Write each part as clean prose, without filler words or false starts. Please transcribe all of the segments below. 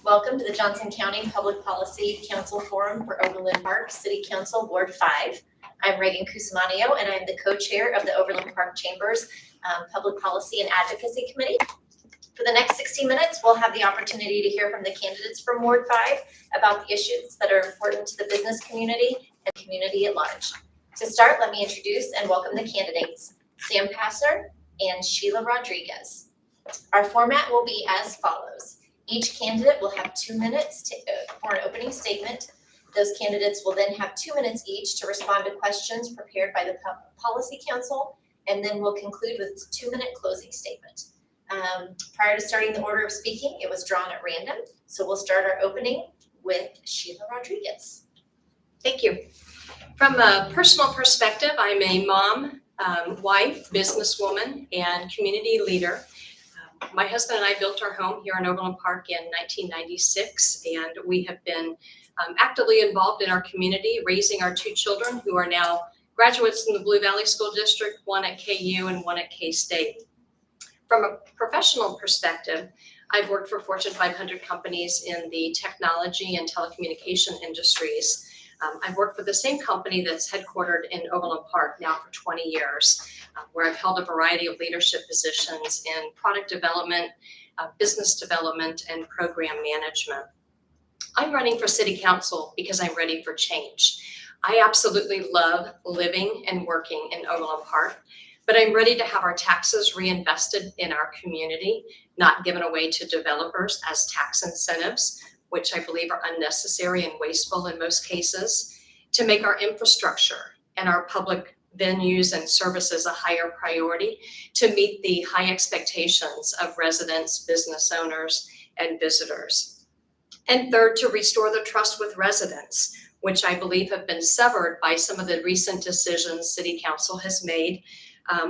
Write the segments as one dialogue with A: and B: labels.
A: Welcome to the Johnson County Public Policy Council Forum for Overland Park City Council Ward 5. I'm Reagan Cusimano, and I'm the co-chair of the Overland Park Chamber's Public Policy and Advocacy Committee. For the next 60 minutes, we'll have the opportunity to hear from the candidates from Ward 5 about the issues that are important to the business community and community at large. To start, let me introduce and welcome the candidates, Sam Passer and Sheila Rodriguez. Our format will be as follows. Each candidate will have 2 minutes for an opening statement. Those candidates will then have 2 minutes each to respond to questions prepared by the Policy Council, and then we'll conclude with a 2-minute closing statement. Prior to starting the order of speaking, it was drawn at random, so we'll start our opening with Sheila Rodriguez.
B: Thank you. From a personal perspective, I'm a mom, wife, businesswoman, and community leader. My husband and I built our home here in Overland Park in 1996, and we have been actively involved in our community, raising our 2 children who are now graduates in the Blue Valley School District, one at KU and one at K-State. From a professional perspective, I've worked for Fortune 500 companies in the technology and telecommunication industries. I've worked for the same company that's headquartered in Overland Park now for 20 years, where I've held a variety of leadership positions in product development, business development, and program management. I'm running for city council because I'm ready for change. I absolutely love living and working in Overland Park, but I'm ready to have our taxes reinvested in our community, not given away to developers as tax incentives, which I believe are unnecessary and wasteful in most cases, to make our infrastructure and our public venues and services a higher priority to meet the high expectations of residents, business owners, and visitors. And third, to restore the trust with residents, which I believe have been severed by some of the recent decisions City Council has made,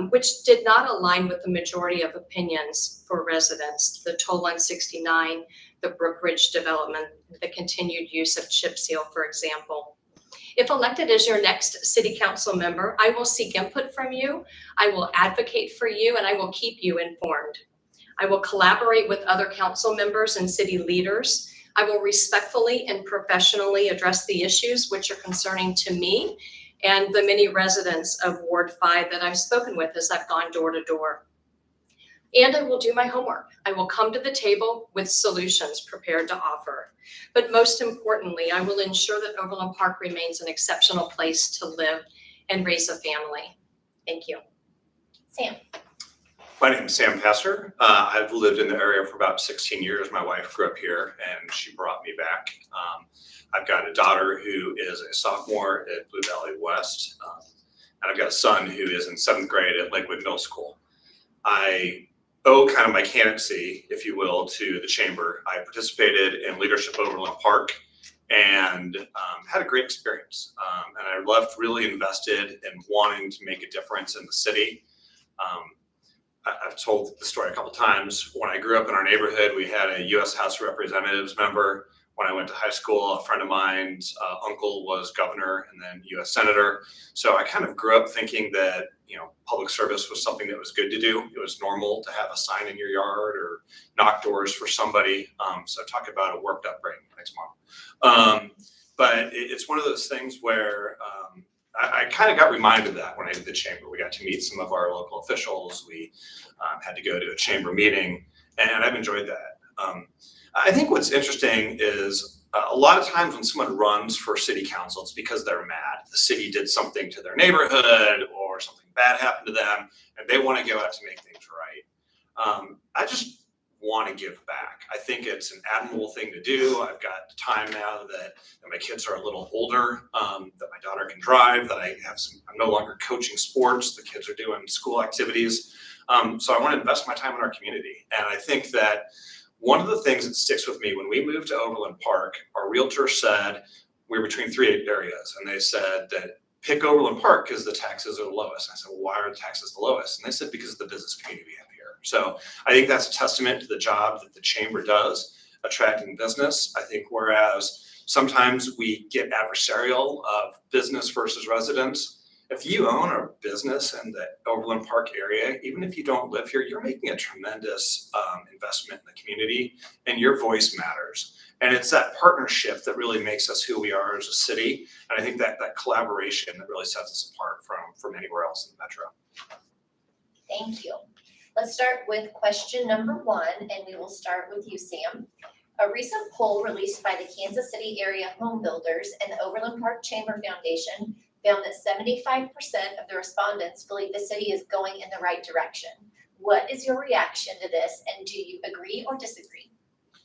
B: which did not align with the majority of opinions for residents. The toll on 69, the Brookridge development, the continued use of chip seal, for example. If elected as your next city council member, I will seek input from you, I will advocate for you, and I will keep you informed. I will collaborate with other council members and city leaders. I will respectfully and professionally address the issues which are concerning to me and the many residents of Ward 5 that I've spoken with as I've gone door to door. And I will do my homework. I will come to the table with solutions prepared to offer. But most importantly, I will ensure that Overland Park remains an exceptional place to live and raise a family. Thank you.
A: Sam.
C: My name is Sam Passer. I've lived in the area for about 16 years. My wife grew up here and she brought me back. I've got a daughter who is a sophomore at Blue Valley West. And I've got a son who is in 7th grade at Lakewood Middle School. I owe kind of my candidacy, if you will, to the chamber. I participated in Leadership Overland Park and had a great experience. And I left really invested in wanting to make a difference in the city. I've told the story a couple times. When I grew up in our neighborhood, we had a U.S. House of Representatives member. When I went to high school, a friend of mine's uncle was governor and then U.S. Senator. So I kind of grew up thinking that, public service was something that was good to do. It was normal to have a sign in your yard or knock doors for somebody. So talk about a worked up brain. Thanks, Mom. But it's one of those things where I kind of got reminded of that when I did the chamber. We got to meet some of our local officials. We had to go to a chamber meeting, and I've enjoyed that. I think what's interesting is a lot of times when someone runs for city council, it's because they're mad. The city did something to their neighborhood or something bad happened to them, and they want to go out to make things right. I just want to give back. I think it's an admirable thing to do. I've got time now that my kids are a little older, that my daughter can drive, that I'm no longer coaching sports. The kids are doing school activities. So I want to invest my time in our community. And I think that one of the things that sticks with me, when we moved to Overland Park, our realtor said we're between 3 areas. And they said that pick Overland Park because the taxes are the lowest. And I said, well, why are the taxes the lowest? And they said, because of the business community we have here. So I think that's a testament to the job that the chamber does, attracting business. I think whereas sometimes we get adversarial of business versus residents, if you own a business in the Overland Park area, even if you don't live here, you're making a tremendous investment in the community, and your voice matters. And it's that partnership that really makes us who we are as a city. And I think that collaboration that really sets us apart from anywhere else in the metro.
A: Thank you. Let's start with question number 1, and we will start with you, Sam. A recent poll released by the Kansas City Area Home Builders and the Overland Park Chamber Foundation found that 75% of the respondents believe the city is going in the right direction. What is your reaction to this, and do you agree or disagree?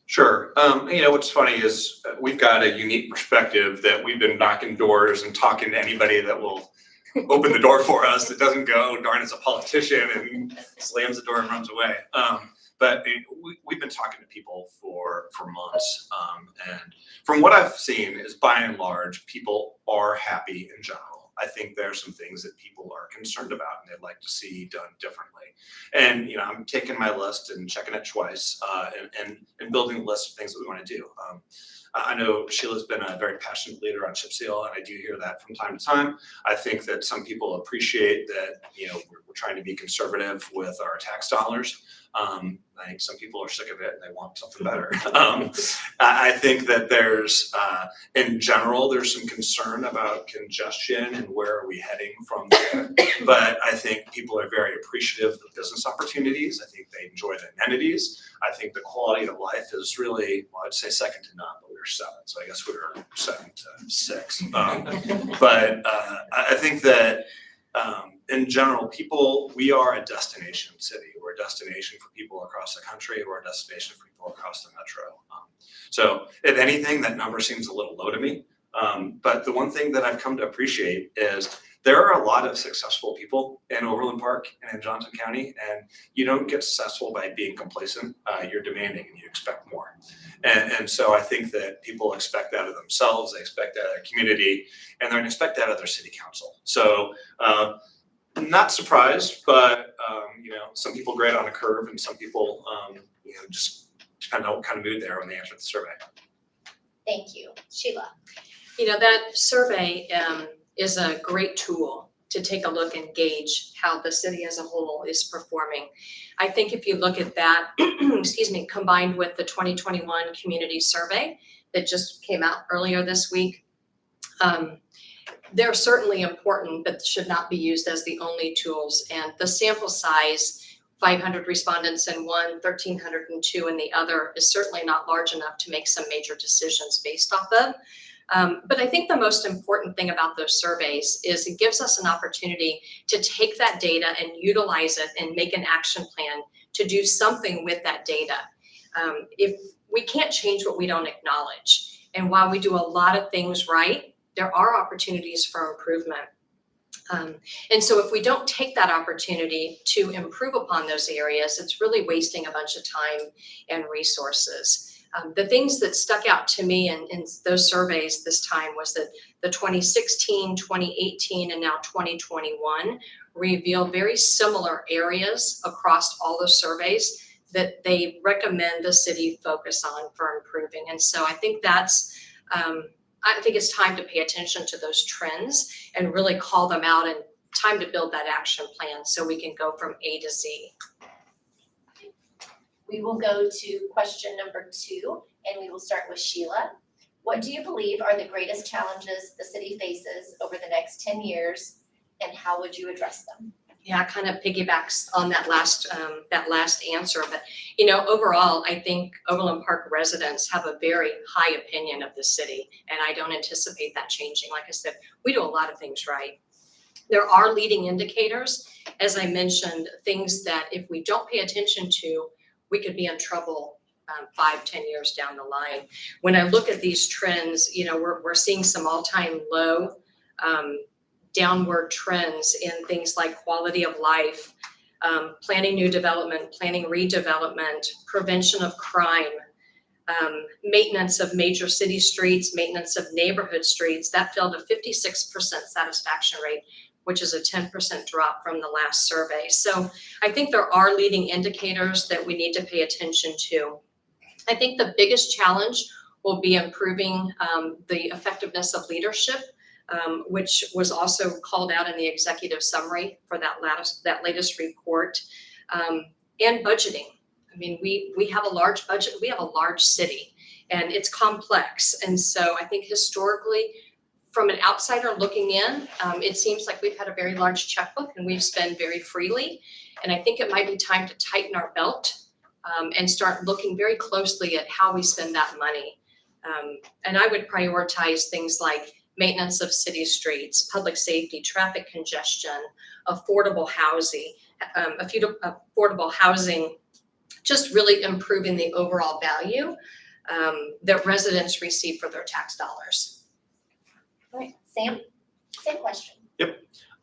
C: Sure. What's funny is we've got a unique perspective that we've been knocking doors and talking to anybody that will open the door for us. It doesn't go, darn, it's a politician, and slams the door and runs away. But we've been talking to people for months. And from what I've seen is by and large, people are happy in general. I think there are some things that people are concerned about and they'd like to see done differently. And, I'm taking my list and checking it twice and building a list of things that we want to do. I know Sheila's been a very passionate leader on chip seal, and I do hear that from time to time. I think that some people appreciate that, we're trying to be conservative with our tax dollars. I think some people are sick of it and they want something better. I think that there's, in general, there's some concern about congestion and where are we heading from there. But I think people are very appreciative of the business opportunities. I think they enjoy the amenities. I think the quality of life is really, well, I'd say second to none, but we were 7, so I guess we were 7 to 6. But I think that in general, we are a destination city. We're a destination for people across the country. We're a destination for people across the metro. So if anything, that number seems a little low to me. But the one thing that I've come to appreciate is there are a lot of successful people in Overland Park and in Johnson County, and you don't get successful by being complacent. You're demanding and you expect more. And so I think that people expect that of themselves, they expect that of their community, and they're going to expect that of their city council. So not surprised, but some people grade on a curve and some people just depend on what kind of mood they are when they answer the survey.
A: Thank you. Sheila.
B: That survey is a great tool to take a look and gauge how the city as a whole is performing. I think if you look at that, combined with the 2021 community survey that just came out earlier this week, they're certainly important, but should not be used as the only tools. And the sample size, 500 respondents in one, 1,302 in the other, is certainly not large enough to make some major decisions based off of. But I think the most important thing about those surveys is it gives us an opportunity to take that data and utilize it and make an action plan to do something with that data. If we can't change what we don't acknowledge, and while we do a lot of things right, there are opportunities for improvement. And so if we don't take that opportunity to improve upon those areas, it's really wasting a bunch of time and resources. The things that stuck out to me in those surveys this time was that the 2016, 2018, and now 2021 reveal very similar areas across all the surveys that they recommend the city focus on for improving. And so I think I think it's time to pay attention to those trends and really call them out, and time to build that action plan so we can go from A to Z.
A: We will go to question number 2, and we will start with Sheila. What do you believe are the greatest challenges the city faces over the next 10 years, and how would you address them?
B: Yeah, kind of piggybacks on that last answer, but overall, I think Overland Park residents have a very high opinion of the city, and I don't anticipate that changing. Like I said, we do a lot of things right. There are leading indicators, as I mentioned, things that if we don't pay attention to, we could be in trouble 5-10 years down the line. When I look at these trends, we're seeing some all-time low downward trends in things like quality of life, planning new development, planning redevelopment, prevention of crime, maintenance of major city streets, maintenance of neighborhood streets. That fell to 56% satisfaction rate, which is a 10% drop from the last survey. So I think there are leading indicators that we need to pay attention to. I think the biggest challenge will be improving the effectiveness of leadership, which was also called out in the executive summary for that latest report, and budgeting. I mean, we have a large budget, we have a large city, and it's complex. And so I think historically, from an outsider looking in, it seems like we've had a very large checkbook and we've spent very freely. And I think it might be time to tighten our belt and start looking very closely at how we spend that money. And I would prioritize things like maintenance of city streets, public safety, traffic congestion, affordable housing, just really improving the overall value that residents receive for their tax dollars.
A: All right, Sam, same question.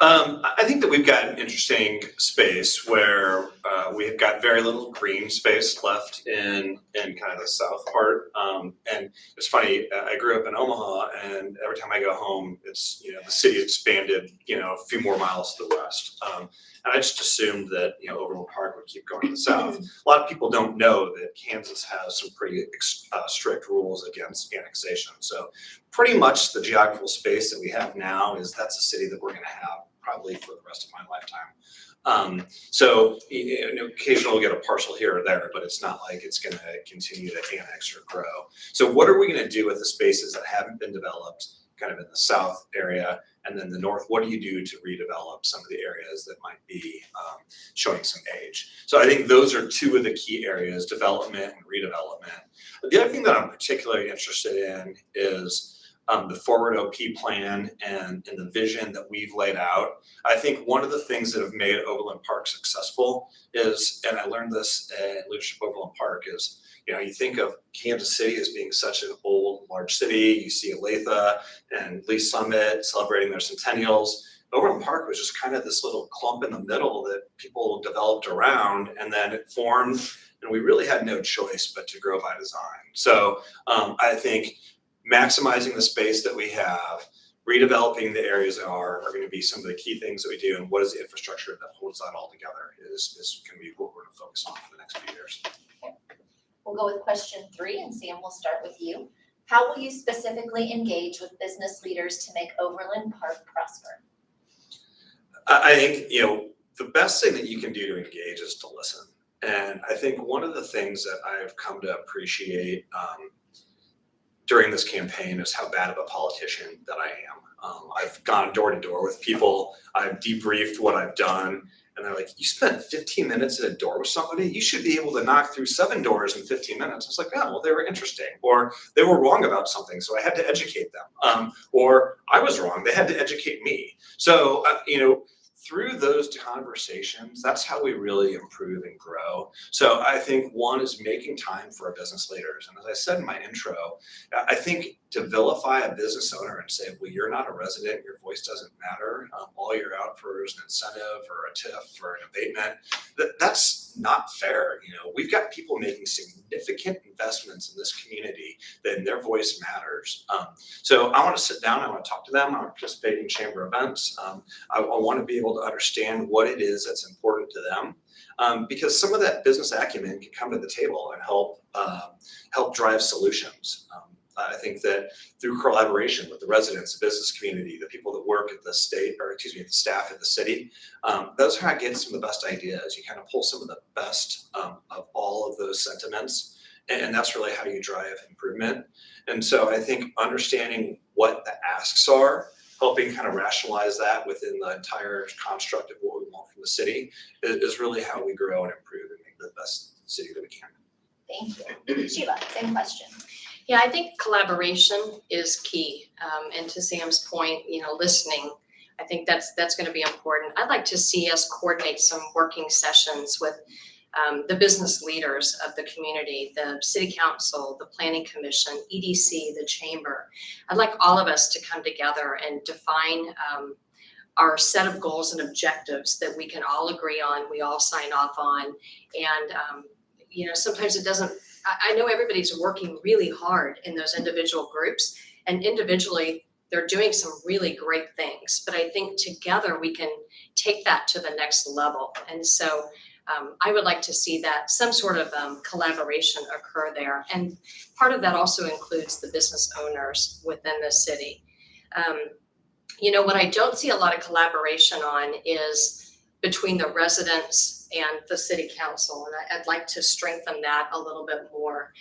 C: I think that we've got an interesting space where we have got very little green space left in kind of the south part. And it's funny, I grew up in Omaha, and every time I go home, it's, the city expanded, a few more miles to the west. And I just assumed that, Overland Park would keep going to the south. A lot of people don't know that Kansas has some pretty strict rules against annexation. So pretty much the geographical space that we have now that's a city that we're going to have probably for the rest of my lifetime. So occasionally we'll get a parcel here or there, but it's not like it's going to continue to annex or grow. So what are we going to do with the spaces that haven't been developed kind of in the south area and then the north? What do you do to redevelop some of the areas that might be showing some age? So I think those are two of the key areas, development and redevelopment. The other thing that I'm particularly interested in is the forward OP plan and the vision that we've laid out. I think one of the things that have made Overland Park successful is, and I learned this in Leadership Overland Park, is you think of Kansas City as being such an old, large city. You see Olathe and Lee Summit celebrating their centennials. Overland Park was just kind of this little clump in the middle that people developed around, and then it formed, and we really had no choice but to grow by design. So I think maximizing the space that we have, redeveloping the areas that are going to be some of the key things that we do, and what is the infrastructure that holds that all together is going to be what we're going to focus on for the next few years.
A: Okay. We'll go with question 3, and Sam, we'll start with you. How will you specifically engage with business leaders to make Overland Park prosper?
C: I think, the best thing that you can do to engage is to listen. And I think one of the things that I've come to appreciate during this campaign is how bad of a politician that I am. I've gone door to door with people, I've debriefed what I've done, and they're like, you spent 15 minutes at a door with somebody? You should be able to knock through 7 doors in 15 minutes. It's like, oh, well, they were interesting, or they were wrong about something, so I had to educate them. Or I was wrong, they had to educate me. So, through those conversations, that's how we really improve and grow. So I think one is making time for our business leaders. And as I said in my intro, I think to vilify a business owner and say, well, you're not a resident, your voice doesn't matter, all you're out for is an incentive or a TIF or an abatement, that's not fair. We've got people making significant investments in this community, then their voice matters. So I want to sit down, I want to talk to them, I want to participate in chamber events. I want to be able to understand what it is that's important to them, because some of that business acumen can come to the table and help drive solutions. I think that through collaboration with the residents, the business community, the people that work at the the staff at the city, those are how I get some of the best ideas. You kind of pull some of the best of all of those sentiments, and that's really how you drive improvement. And so I think understanding what the asks are, helping kind of rationalize that within the entire construct of what we want from the city is really how we grow and improve and make the best city that we can.
A: Thank you. Sheila, same question.
B: Yeah, I think collaboration is key. And to Sam's point, listening, I think that's going to be important. I'd like to see us coordinate some working sessions with the business leaders of the community, the city council, the planning commission, EDC, the chamber. I'd like all of us to come together and define our set of goals and objectives that we can all agree on, we all sign off on. And, sometimes it doesn't, I know everybody's working really hard in those individual groups, and individually they're doing some really great things. But I think together we can take that to the next level. And so I would like to see that some sort of collaboration occur there. And part of that also includes the business owners within the city. What I don't see a lot of collaboration on is between the residents and the city council, and I'd like to strengthen that a little bit more.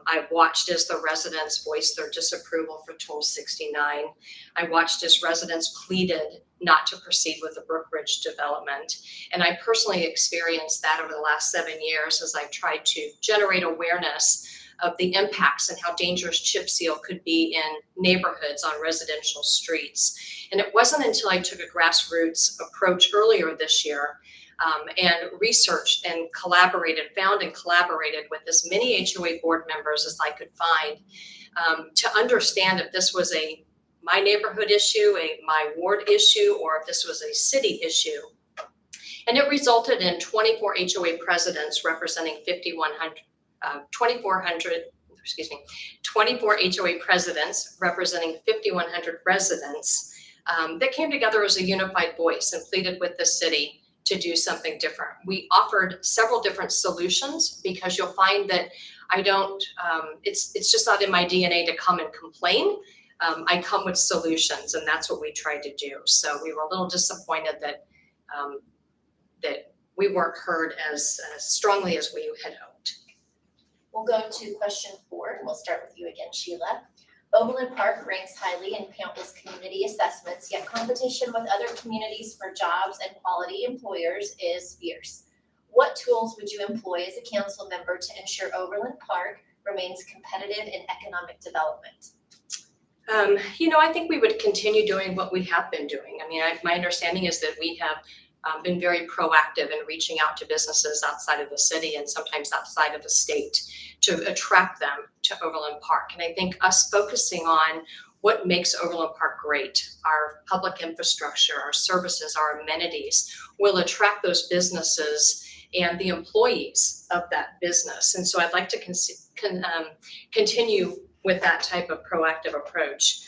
B: I've watched as the residents voiced their disapproval for Toll 69. I watched as residents pleaded not to proceed with the Brookridge development. And I personally experienced that over the last 7 years as I've tried to generate awareness of the impacts and how dangerous chip seal could be in neighborhoods on residential streets. And it wasn't until I took a grassroots approach earlier this year and researched and found and collaborated with as many HOA board members as I could find to understand if this was my neighborhood issue, my ward issue, or if this was a city issue. And it resulted in 24 HOA presidents representing 24 HOA presidents representing 5,100 residents that came together as a unified voice and pleaded with the city to do something different. We offered several different solutions because you'll find that it's just not in my DNA to come and complain. I come with solutions, and that's what we tried to do. So we were a little disappointed that we weren't heard as strongly as we had hoped.
A: We'll go to question 4, and we'll start with you again, Sheila. Overland Park ranks highly in countless community assessments, yet competition with other communities for jobs and quality employers is fierce. What tools would you employ as a council member to ensure Overland Park remains competitive in economic development?
B: I think we would continue doing what we have been doing. I mean, my understanding is that we have been very proactive in reaching out to businesses outside of the city and sometimes outside of the state to attract them to Overland Park. And I think us focusing on what makes Overland Park great, our public infrastructure, our services, our amenities, will attract those businesses and the employees of that business. And so I'd like to continue with that type of proactive approach.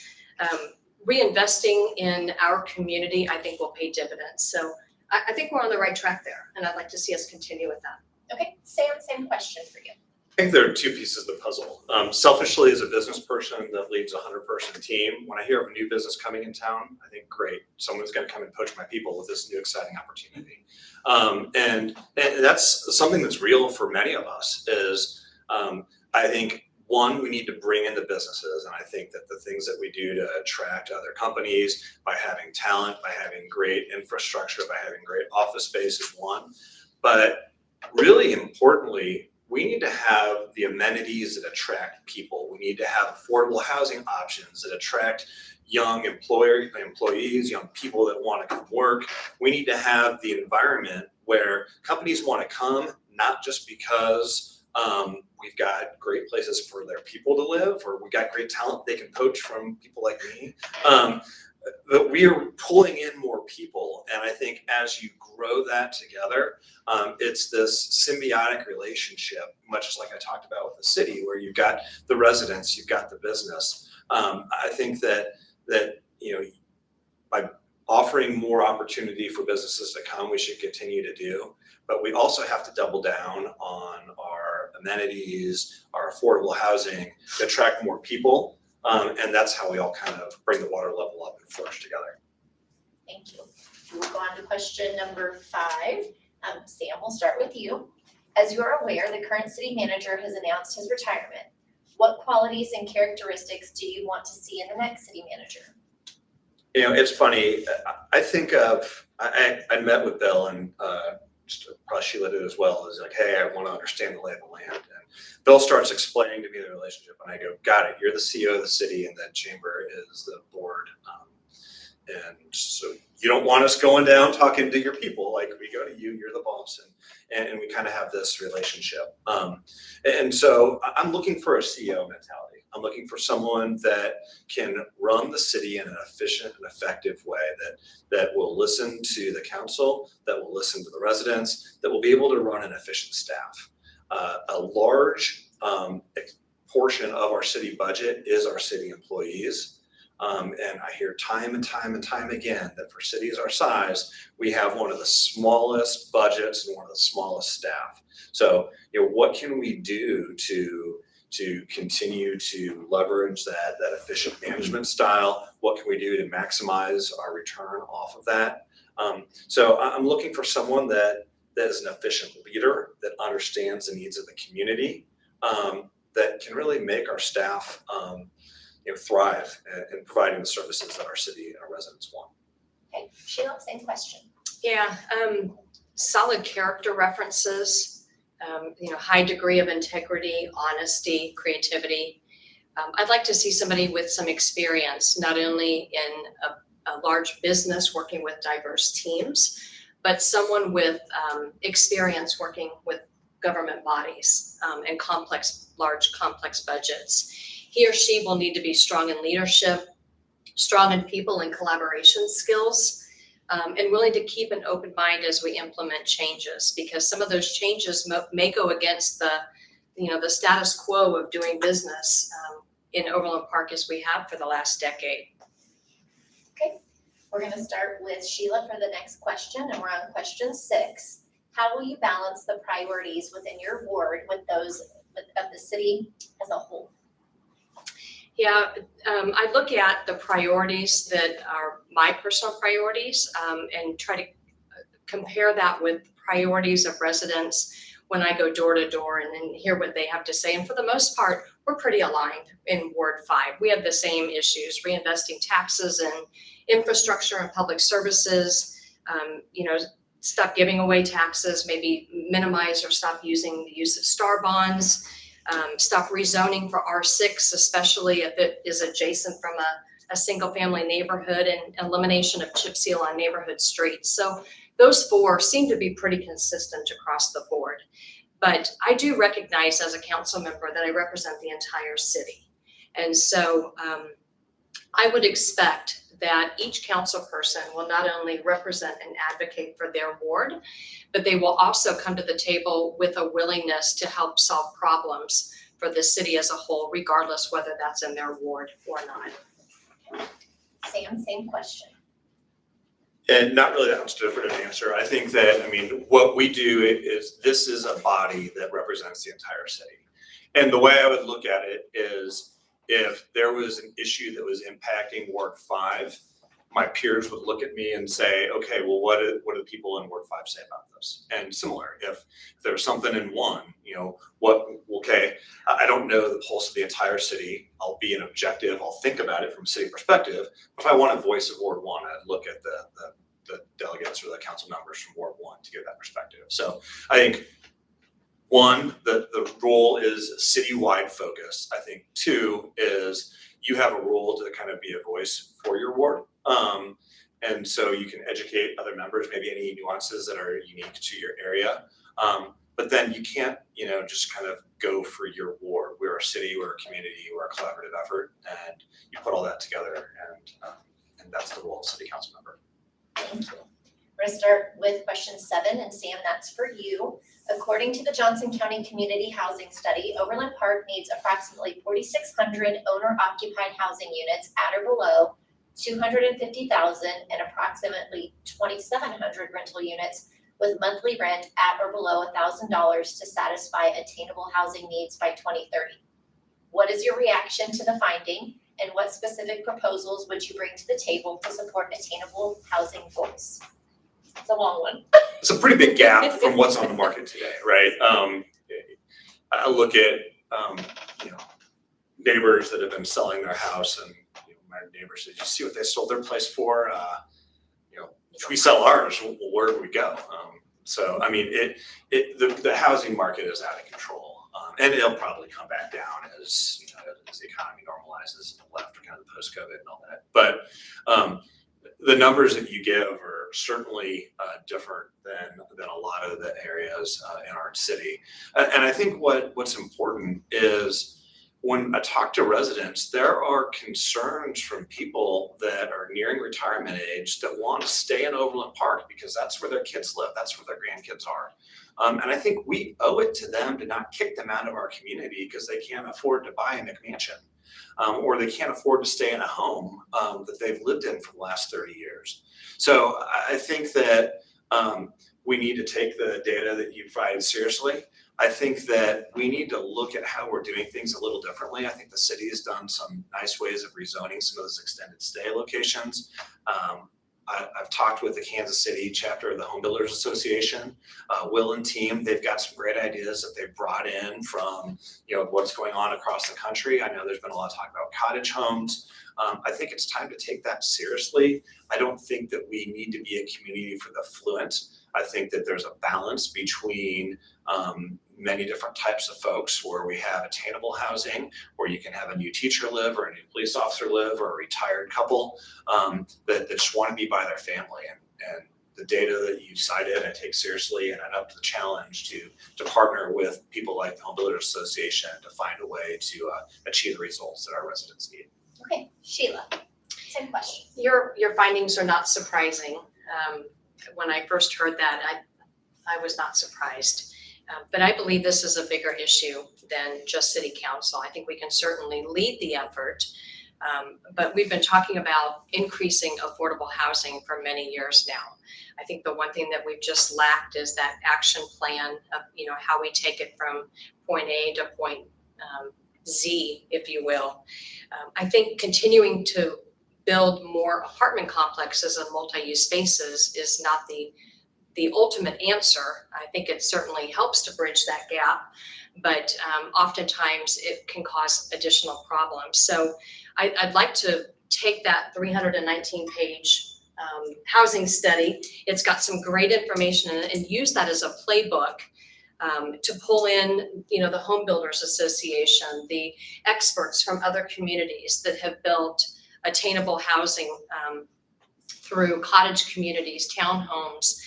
B: Reinvesting in our community, I think, will pay dividends. So I think we're on the right track there, and I'd like to see us continue with that.
A: Okay, Sam, same question for you.
C: I think there are two pieces of the puzzle. Selfishly, as a business person that leads a 100-person team, when I hear of a new business coming in town, I think, great, someone's going to come and poach my people with this new exciting opportunity. And that's something that's real for many of us is I think, one, we need to bring in the businesses. And I think that the things that we do to attract other companies by having talent, by having great infrastructure, by having great office space is one. But really importantly, we need to have the amenities that attract people. We need to have affordable housing options that attract young employees, young people that want to come work. We need to have the environment where companies want to come, not just because we've got great places for their people to live, or we got great talent they can poach from people like me. But we are pulling in more people. And I think as you grow that together, it's this symbiotic relationship, much like I talked about with the city, where you've got the residents, you've got the business. I think that by offering more opportunity for businesses to come, we should continue to do. But we also have to double down on our amenities, our affordable housing, to attract more people. And that's how we all kind of bring the water level up and flourish together.
A: Thank you. We'll go on to question number 5. Sam, we'll start with you. As you are aware, the current city manager has announced his retirement. What qualities and characteristics do you want to see in the next city manager?
C: It's funny. I think I met with Bill and probably Sheila did as well. Is like, hey, I want to understand the lay of the land. And Bill starts explaining to me the relationship, and I go, got it. You're the CEO of the city, and that chamber is the board. And so you don't want us going down talking to your people. Like, we go to you. You're the boss, and we kind of have this relationship. And so I'm looking for a CEO mentality. I'm looking for someone that can run the city in an efficient and effective way, that will listen to the council, that will listen to the residents, that will be able to run an efficient staff. A large portion of our city budget is our city employees. And I hear time and time again that for cities our size, we have one of the smallest budgets and one of the smallest staff. So, what can we do to continue to leverage that efficient management style? What can we do to maximize our return off of that? So I'm looking for someone that that is an efficient leader, that understands the needs of the community, that can really make our staff thrive in providing the services that our city and our residents want.
A: Okay, Sheila, same question.
B: Yeah, solid character references, high degree of integrity, honesty, creativity. I'd like to see somebody with some experience, not only in a large business working with diverse teams, but someone with experience working with government bodies and large complex budgets. He or she will need to be strong in leadership, strong in people and collaboration skills, and willing to keep an open mind as we implement changes, because some of those changes may go against the status quo of doing business in Overland Park as we have for the last decade.
A: Okay, we're gonna start with Sheila for the next question, and we're on question 6. How will you balance the priorities within your ward with those of the city as a whole?
B: Yeah, I look at the priorities that are my personal priorities and try to compare that with priorities of residents when I go door to door and hear what they have to say. And for the most part, we're pretty aligned in Ward 5. We have the same issues: reinvesting taxes and infrastructure and public services, stop giving away taxes, maybe minimize or stop using the use of star bonds, stop rezoning for R6, especially if it is adjacent from a single family neighborhood, and elimination of chip seal on neighborhood streets. So those 4 seem to be pretty consistent across the board. But I do recognize as a council member that I represent the entire city. And so I would expect that each council person will not only represent and advocate for their ward, but they will also come to the table with a willingness to help solve problems for the city as a whole, regardless whether that's in their ward or not.
A: Sam, same question.
C: And not really that much different an answer. I think that, what we do is, this is a body that represents the entire city. And the way I would look at it is, if there was an issue that was impacting Ward 5, my peers would look at me and say, okay, well, what do the people in Ward 5 say about this? And similar, if there's something in one, I don't know the pulse of the entire city. I'll be an objective. I'll think about it from a city perspective. If I want a voice of Ward 1, I'd look at the delegates or the council members from Ward 1 to get that perspective. So I think, 1, the role is citywide focus. I think 2 is you have a role to kind of be a voice for your ward. And so you can educate other members, maybe any nuances that are unique to your area. But then you can't, just kind of go for your ward. We're a city, we're a community, we're a collaborative effort, and you put all that together, and that's the role of city council member.
A: Thank you. We're gonna start with question 7, and Sam, that's for you. According to the Johnson County Community Housing Study, Overland Park needs approximately 4,600 owner-occupied housing units at or below 250,000 and approximately 2,700 rental units with monthly rent at or below $1,000 to satisfy attainable housing needs by 2030. What is your reaction to the finding, and what specific proposals would you bring to the table to support attainable housing goals? It's a long one.
C: It's a pretty big gap from what's on the market today, right? I look at neighbors that have been selling their house, and my neighbor said, "You see what they sold their place for? If we sell ours, well, where do we go?" So I mean, the housing market is out of control, and it'll probably come back down as as the economy normalizes and left kind of post-COVID and all that. But the numbers that you give are certainly different than a lot of the areas in our city. And I think what's important is, when I talk to residents, there are concerns from people that are nearing retirement age that want to stay in Overland Park because that's where their kids live, that's where their grandkids are. And I think we owe it to them to not kick them out of our community because they can't afford to buy a McMansion. Or they can't afford to stay in a home that they've lived in for the last 30 years. So I think that we need to take the data that you provide seriously. I think that we need to look at how we're doing things a little differently. I think the city has done some nice ways of rezoning some of those extended stay locations. I've talked with the Kansas City chapter of the Home Builders Association, Will and team. They've got some great ideas that they've brought in from, what's going on across the country. I know there's been a lot of talk about cottage homes. I think it's time to take that seriously. I don't think that we need to be a community for the affluent. I think that there's a balance between many different types of folks, where we have attainable housing, where you can have a new teacher live, or a new police officer live, or a retired couple that just want to be by their family. And the data that you cited, I take seriously, and I'm up to the challenge to partner with people like the Home Builders Association to find a way to achieve the results that our residents need.
A: Okay, Sheila, same question.
B: Your findings are not surprising. When I first heard that, I was not surprised. But I believe this is a bigger issue than just City Council. I think we can certainly lead the effort, but we've been talking about increasing affordable housing for many years now. I think the one thing that we've just lacked is that action plan of, how we take it from point A to point Z, if you will. I think continuing to build more apartment complexes and multi-use spaces is not the ultimate answer. I think it certainly helps to bridge that gap, but oftentimes it can cause additional problems. So I'd like to take that 319-page housing study. It's got some great information in it, and use that as a playbook to pull in, the Home Builders Association, the experts from other communities that have built attainable housing through cottage communities, townhomes,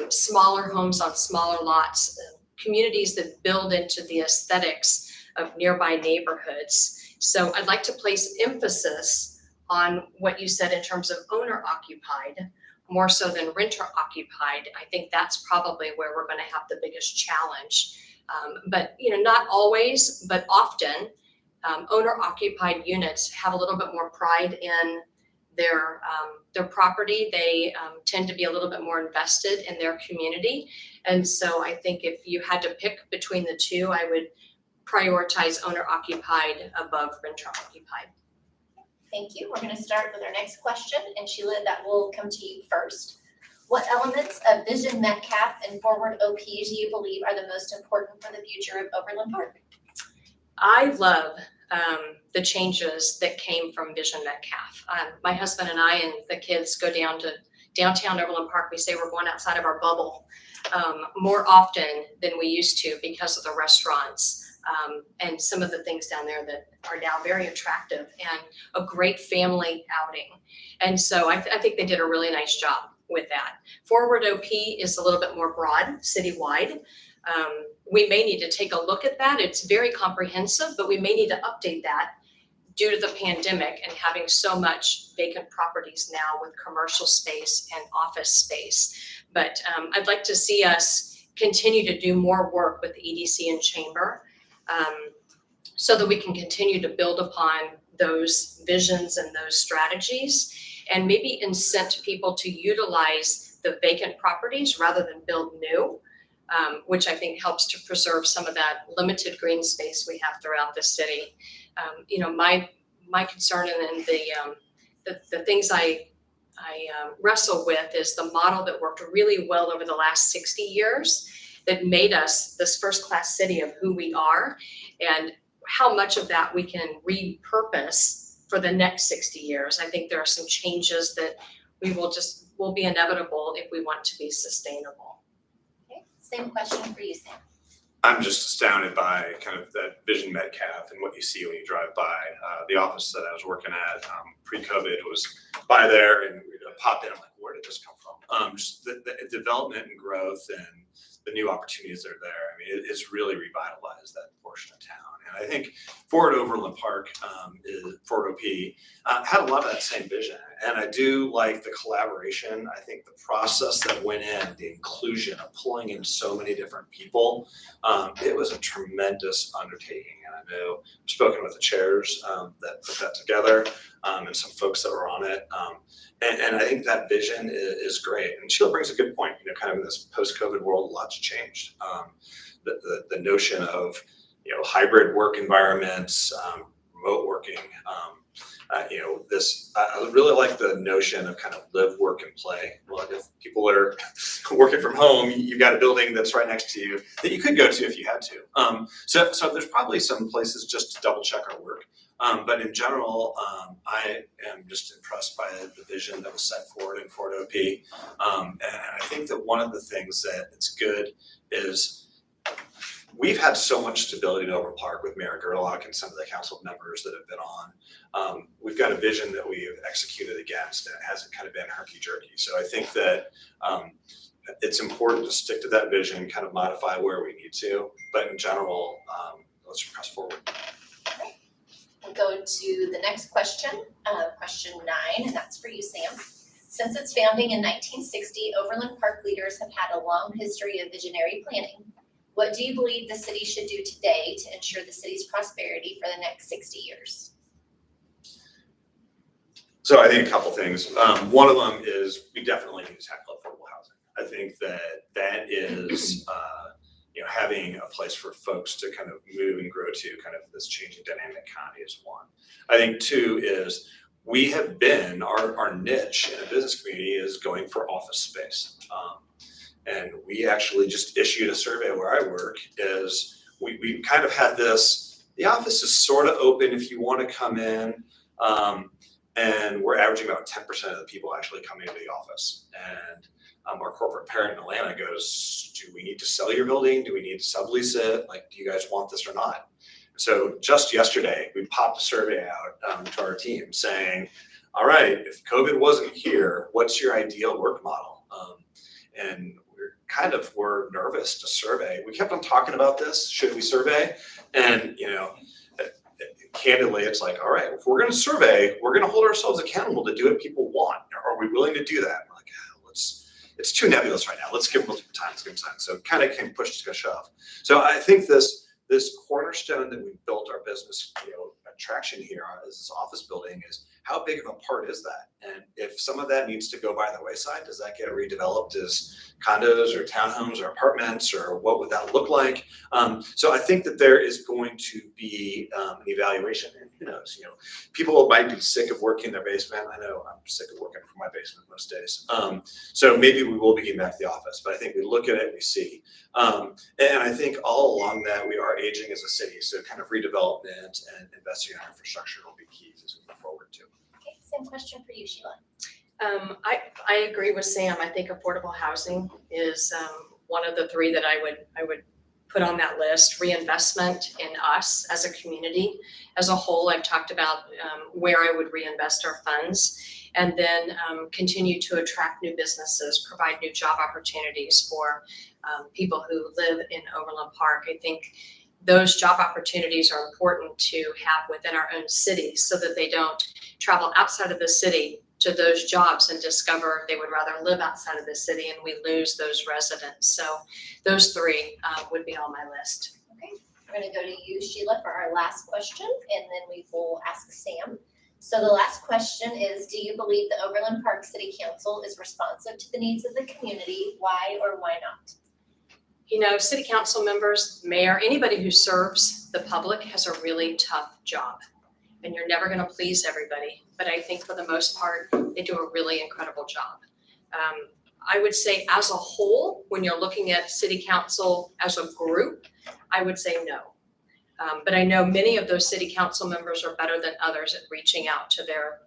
B: smaller homes on smaller lots, communities that build into the aesthetics of nearby neighborhoods. So I'd like to place emphasis on what you said in terms of owner occupied, more so than renter occupied. I think that's probably where we're going to have the biggest challenge. But not always, but often, owner occupied units have a little bit more pride in their property. They tend to be a little bit more invested in their community. And so I think if you had to pick between the two, I would prioritize owner occupied above renter occupied.
A: Thank you. We're going to start with our next question, and Sheila, that will come to you first. What elements of Vision Metcalf and Forward OP do you believe are the most important for the future of Overland Park?
B: I love the changes that came from Vision Metcalf. My husband and I and the kids go down to downtown Overland Park. We say we're going outside of our bubble more often than we used to because of the restaurants and some of the things down there that are now very attractive and a great family outing. And so I think they did a really nice job with that. Forward OP is a little bit more broad, citywide. We may need to take a look at that. It's very comprehensive, but we may need to update that due to the pandemic and having so much vacant properties now with commercial space and office space. But I'd like to see us continue to do more work with the EDC and Chamber so that we can continue to build upon those visions and those strategies, and maybe incent people to utilize the vacant properties rather than build new, which I think helps to preserve some of that limited green space we have throughout the city. My concern and the things I wrestle with is the model that worked really well over the last 60 years that made us this first-class city of who we are, and how much of that we can repurpose for the next 60 years. I think there are some changes that will be inevitable if we want to be sustainable.
A: Okay, same question for you, Sam.
C: I'm just astounded by kind of that Vision Metcalf and what you see when you drive by. The office that I was working at pre-COVID was by there, and we'd pop in. I'm like, where did this come from? Just the development and growth and the new opportunities that are there. I mean, it's really revitalized that portion of town. And I think Forward Overland Park, Forward OP, had a lot of that same vision. And I do like the collaboration. I think the process that went in, the inclusion of pulling in so many different people, it was a tremendous undertaking. And I know I've spoken with the chairs that put that together and some folks that were on it. And I think that vision is great. And Sheila brings a good point, kind of in this post-COVID world, lots changed. The notion of, hybrid work environments, remote work working. I really like the notion of kind of live, work, and play. Well, if people are working from home, you've got a building that's right next to you that you could go to if you had to. So there's probably some places just to double check our work. But in general, I am just impressed by the vision that was set forward in Ford OP. And I think that one of the things that it's good is we've had so much stability in Overland Park with Mayor Gerlach and some of the council members that have been on. We've got a vision that we've executed against, and it hasn't kind of been herky-jerky. So I think that it's important to stick to that vision, kind of modify where we need to. But in general, let's press forward.
A: We'll go to the next question, question 9, and that's for you, Sam. Since its founding in 1960, Overland Park leaders have had a long history of visionary planning. What do you believe the city should do today to ensure the city's prosperity for the next 60 years?
C: So I think a couple things. One of them is we definitely need to tackle affordable housing. I think that is having a place for folks to kind of move and grow to, kind of this changing dynamic economy is one. I think two is we have been, our niche in a business community is going for office space. And we actually just issued a survey where I work is we kind of had this, the office is sort of open if you want to come in. And we're averaging about 10% of the people actually coming into the office. And our corporate parent in Atlanta goes, do we need to sell your building? Do we need to sublease it? Like, do you guys want this or not? So just yesterday, we popped a survey out to our team saying, all right, if COVID wasn't here, what's your ideal work model? And we're nervous to survey. We kept on talking about this, should we survey? And, candidly, it's like, all right, if we're going to survey, we're going to hold ourselves accountable to do what people want. Are we willing to do that? We're like, it's too nebulous right now. Let's give them time. So it kind of came push to shove. So I think this cornerstone that we've built our business, attraction here as this office building is how big of a part is that? And if some of that needs to go by the wayside, does that get redeveloped as condos or townhomes or apartments, or what would that look like? So I think that there is going to be an evaluation, and who knows, people might be sick of working in their basement. I know I'm sick of working from my basement most days. So maybe we will be getting back to the office, but I think we look at it, we see. And I think all along that we are aging as a city. So kind of redevelopment and investing in our infrastructure will be key as we move forward too.
A: Okay, same question for you, Sheila.
B: I agree with Sam. I think affordable housing is one of the three that I would put on that list. Reinvestment in us as a community as a whole. I've talked about where I would reinvest our funds, and then continue to attract new businesses, provide new job opportunities for people who live in Overland Park. I think those job opportunities are important to have within our own city so that they don't travel outside of the city to those jobs and discover they would rather live outside of the city, and we lose those residents. So those three would be on my list.
A: Okay, we're going to go to you, Sheila, for our last question, and then we will ask Sam. So the last question is, do you believe the Overland Park City Council is responsive to the needs of the community? Why or why not?
B: City council members, mayor, anybody who serves the public has a really tough job, and you're never going to please everybody. But I think for the most part, they do a really incredible job. I would say as a whole, when you're looking at city council as a group, I would say no. But I know many of those city council members are better than others at reaching out to their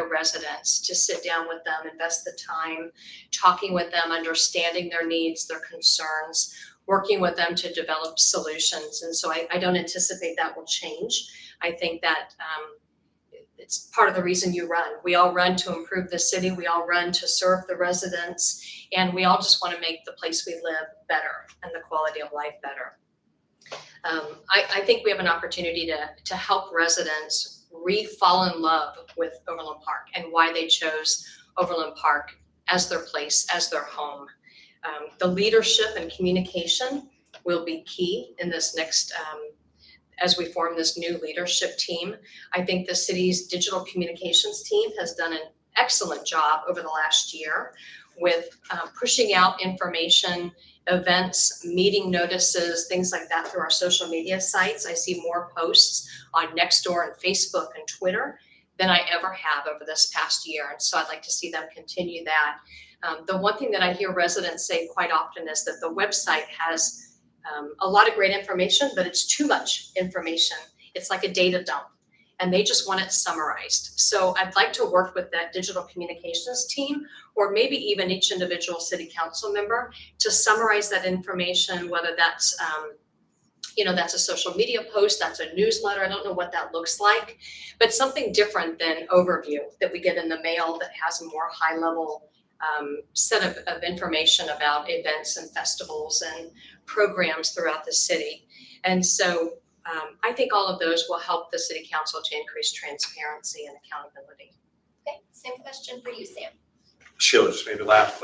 B: residents, to sit down with them, invest the time, talking with them, understanding their needs, their concerns, working with them to develop solutions. And so I don't anticipate that will change. I think that it's part of the reason you run. We all run to improve the city. We all run to serve the residents, and we all just want to make the place we live better and the quality of life better. I think we have an opportunity to help residents fall in love with Overland Park and why they chose Overland Park as their place, as their home. The leadership and communication will be key in this next, as we form this new leadership team. I think the city's digital communications team has done an excellent job over the last year with pushing out information events, meeting notices, things like that through our social media sites. I see more posts on Nextdoor and Facebook and Twitter than I ever have over this past year. And so I'd like to see them continue that. The one thing that I hear residents say quite often is that the website has a lot of great information, but it's too much information. It's like a data dump, and they just want it summarized. So I'd like to work with that digital communications team, or maybe even each individual city council member, to summarize that information, whether that's that's a social media post, that's a newsletter. I don't know what that looks like, but something different than overview that we get in the mail that has a more high level set of information about events and festivals and programs throughout the city. And so I think all of those will help the city council to increase transparency and accountability.
A: Okay, same question for you, Sam.
C: Sheila just made me laugh.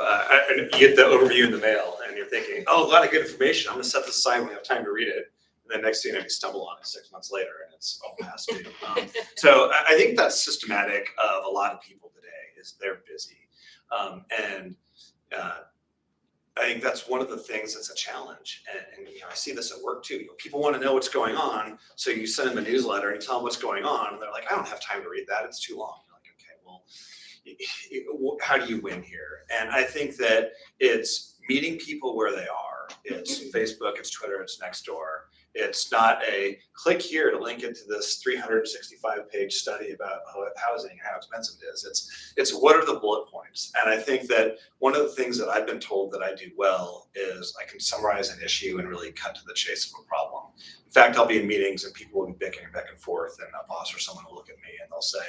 C: And you get the overview in the mail and you're thinking, oh, a lot of good information. I'm gonna set this aside when we have time to read it. And then next thing you know, you stumble on it 6 months later and it's all past due. So I think that's systematic of a lot of people today, is they're busy. I think that's one of the things that's a challenge. And I see this at work too. People want to know what's going on. So you send them a newsletter and you tell them what's going on. And they're like, I don't have time to read that. It's too long. You're like, okay, well, how do you win here? And I think that it's meeting people where they are. It's Facebook, it's Twitter, it's Nextdoor. It's not a click here to link into this 365-page study about housing and how expensive it is. It's what are the bullet points? And I think that one of the things that I've been told that I do well is I can summarize an issue and really cut to the chase of a problem. In fact, I'll be in meetings and people will be bickering back and forth, and a boss or someone will look at me and they'll say,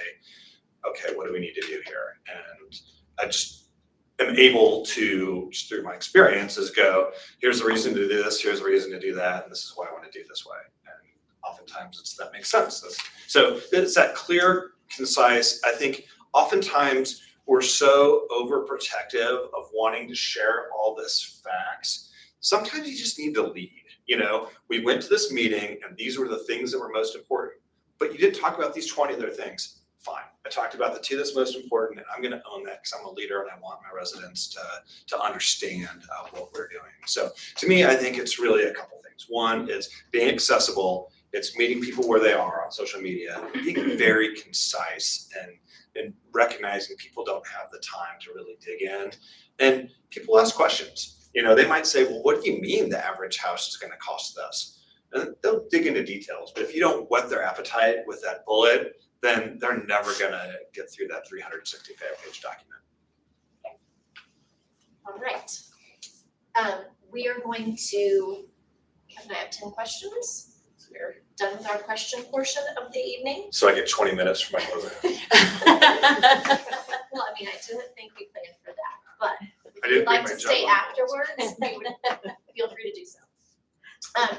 C: okay, what do we need to do here? And I just am able to, just through my experiences, go, here's the reason to do this, here's the reason to do that, and this is why I want to do this way. And oftentimes that makes sense. So it's that clear, concise. I think oftentimes we're so overprotective of wanting to share all this facts. Sometimes you just need to lead. We went to this meeting and these were the things that were most important, but you didn't talk about these 20 other things. Fine. I talked about the 2 that's most important, and I'm going to own that because I'm a leader and I want my residents to understand what we're doing. So to me, I think it's really a couple things. One is being accessible. It's meeting people where they are on social media, being very concise and recognizing people don't have the time to really dig in. And people ask questions. They might say, well, what do you mean the average house is going to cost this? And they'll dig into details. But if you don't whet their appetite with that bullet, then they're never going to get through that 365-page document.
A: All right. We are going to, can I have 10 questions? So we're done with our question portion of the evening.
C: So I get 20 minutes for my closing.
A: Well, I didn't think we planned for that, but if you'd like to stay afterwards, we would feel free to do so.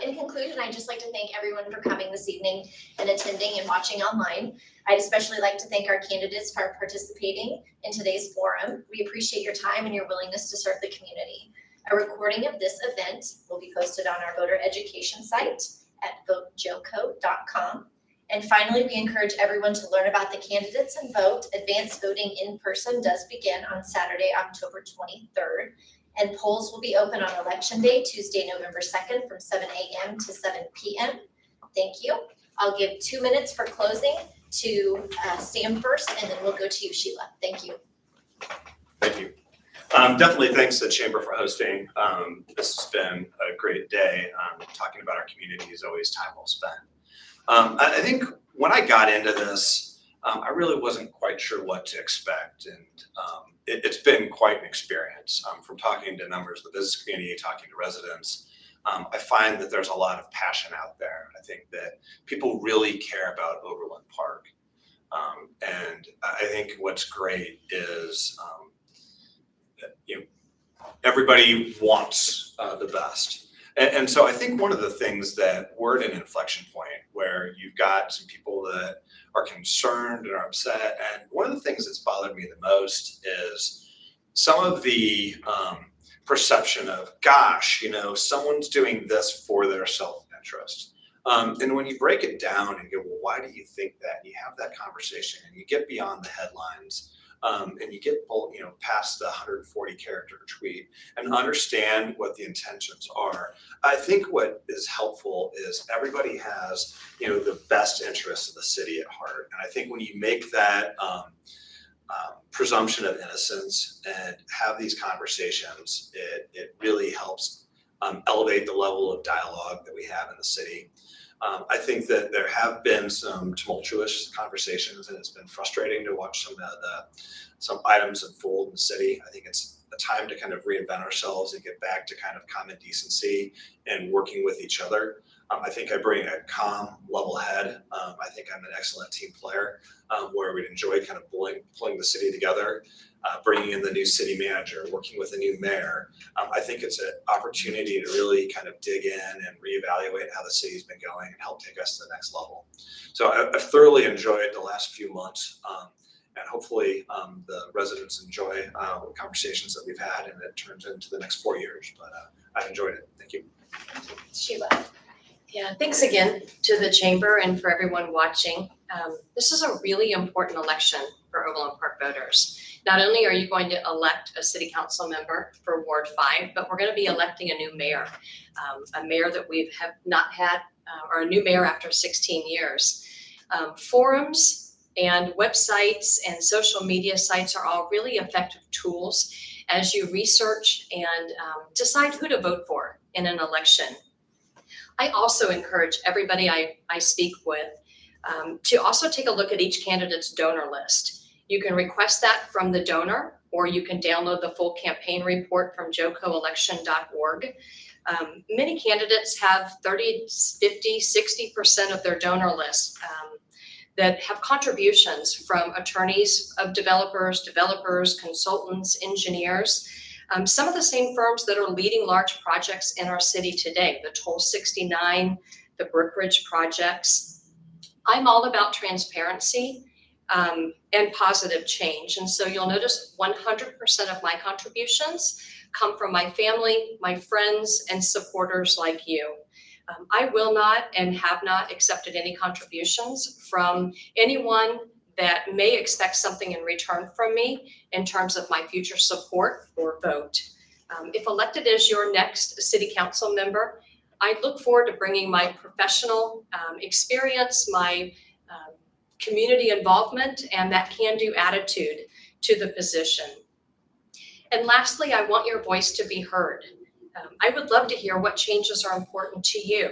A: In conclusion, I'd just like to thank everyone for coming this evening and attending and watching online. I'd especially like to thank our candidates for participating in today's forum. We appreciate your time and your willingness to serve the community. A recording of this event will be posted on our voter education site at votejoco.com. And finally, we encourage everyone to learn about the candidates and vote. Advanced voting in person does begin on Saturday, October 23rd. And polls will be open on Election Day, Tuesday, November 2nd from 7 a.m. to 7 p.m. Thank you. I'll give 2 minutes for closing to Sam first, and then we'll go to you, Sheila. Thank you.
C: Thank you. Definitely thanks to the Chamber for hosting. This has been a great day. Talking about our community is always time well spent. I think when I got into this, I really wasn't quite sure what to expect. And it's been quite an experience from talking to members of the business community, talking to residents. I find that there's a lot of passion out there. I think that people really care about Overland Park. And I think what's great is everybody wants the best. And so I think one of the things that we're at an inflection point where you've got some people that are concerned and are upset. And one of the things that's bothered me the most is some of the perception of, gosh, someone's doing this for their self-interest. And when you break it down and go, well, why do you think that? And you have that conversation and you get beyond the headlines and you get past the 140 character tweet and understand what the intentions are. I think what is helpful is everybody has the best interests of the city at heart, and I think when you make that presumption of innocence and have these conversations, it really helps elevate the level of dialogue that we have in the city. I think that there have been some tumultuous conversations, and it's been frustrating to watch some items unfold in the city. I think it's a time to kind of reinvent ourselves and get back to kind of common decency and working with each other. I think I bring a calm, level head. I think I'm an excellent team player, where we'd enjoy kind of pulling the city together, bringing in the new city manager, working with a new mayor. I think it's an opportunity to really kind of dig in and reevaluate how the city's been going and help take us to the next level. So I've thoroughly enjoyed the last few months, and hopefully the residents enjoy the conversations that we've had, and it turns into the next 4 years. But I've enjoyed it. Thank you.
A: Sheila.
B: Yeah, thanks again to the chamber and for everyone watching. This is a really important election for Overland Park voters. Not only are you going to elect a city council member for Ward 5, but we're going to be electing a new mayor, a mayor that we have not had, or a new mayor after 16 years. Forums and websites and social media sites are all really effective tools as you research and decide who to vote for in an election. I also encourage everybody I speak with to also take a look at each candidate's donor list. You can request that from the donor, or you can download the full campaign report from jocoelection.org. Many candidates have 30, 50, 60% of their donor list that have contributions from attorneys of developers, consultants, engineers. Some of the same firms that are leading large projects in our city today, the Toll 69, the Brookridge projects. I'm all about transparency and positive change. And so you'll notice 100% of my contributions come from my family, my friends, and supporters like you. I will not and have not accepted any contributions from anyone that may expect something in return from me in terms of my future support or vote. If elected as your next city council member, I look forward to bringing my professional experience, my community involvement, and that can-do attitude to the position. And lastly, I want your voice to be heard. I would love to hear what changes are important to you.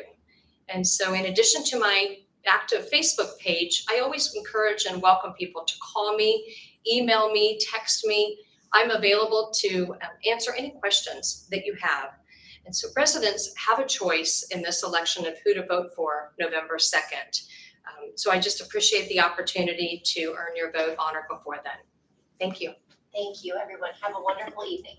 B: And so in addition to my active Facebook page, I always encourage and welcome people to call me, email me, text me. I'm available to answer any questions that you have. And so residents have a choice in this election of who to vote for November 2nd. So I just appreciate the opportunity to earn your vote on or before then. Thank you.
A: Thank you, everyone. Have a wonderful evening.